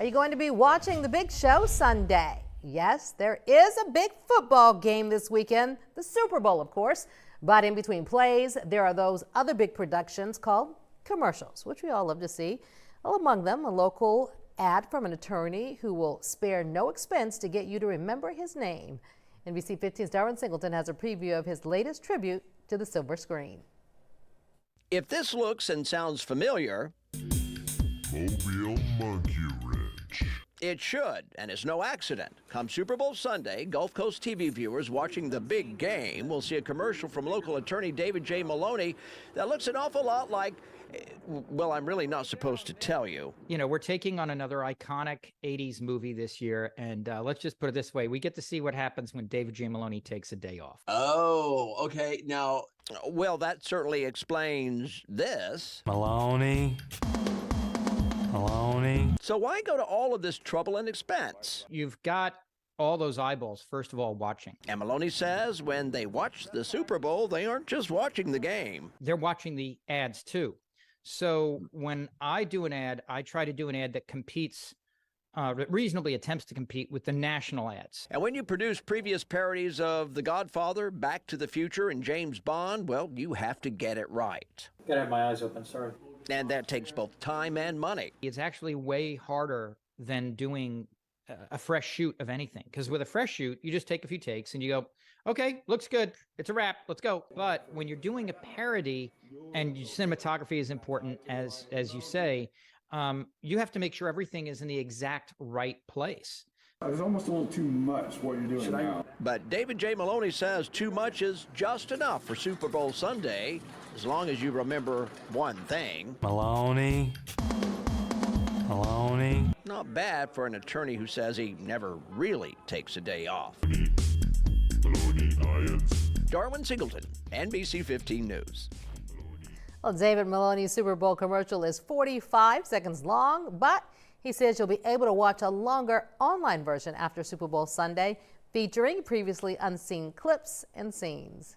Are you going to be watching the big show Sunday? Yes, there is a big football game this weekend, the Super Bowl, of course. But in between plays, there are those other big productions called commercials, which we all love to see. Well, among them, a local ad from an attorney who will spare no expense to get you to remember his name. NBC 15's Darwin Singleton has a preview of his latest tribute to the silver screen. If this looks and sounds familiar, Mobile Monkey Wrench. it should, and it's no accident. Come Super Bowl Sunday, Gulf Coast TV viewers watching the big game will see a commercial from local attorney David J. Maloney that looks an awful lot like, well, I'm really not supposed to tell you. You know, we're taking on another iconic 80s movie this year, and let's just put it this way. We get to see what happens when David J. Maloney takes a day off. Oh, okay. Now, Well, that certainly explains this. Maloney. So why go to all of this trouble and expense? You've got all those eyeballs, first of all, watching. And Maloney says when they watch the Super Bowl, they aren't just watching the game. They're watching the ads, too. So when I do an ad, I try to do an ad that competes, reasonably attempts to compete with the national ads. And when you produce previous parodies of The Godfather, Back to the Future, and James Bond, well, you have to get it right. Gotta have my eyes open, sorry. And that takes both time and money. It's actually way harder than doing a fresh shoot of anything. Because with a fresh shoot, you just take a few takes and you go, okay, looks good. It's a wrap. Let's go. But when you're doing a parody and cinematography is important, as you say, you have to make sure everything is in the exact right place. It's almost a little too much what you're doing now. But David J. Maloney says too much is just enough for Super Bowl Sunday, as long as you remember one thing. Maloney. Not bad for an attorney who says he never really takes a day off. Darwin Singleton, NBC 15 News. Well, David Maloney's Super Bowl commercial is 45 seconds long, but he says you'll be able to watch a longer online version after Super Bowl Sunday, featuring previously unseen clips and scenes.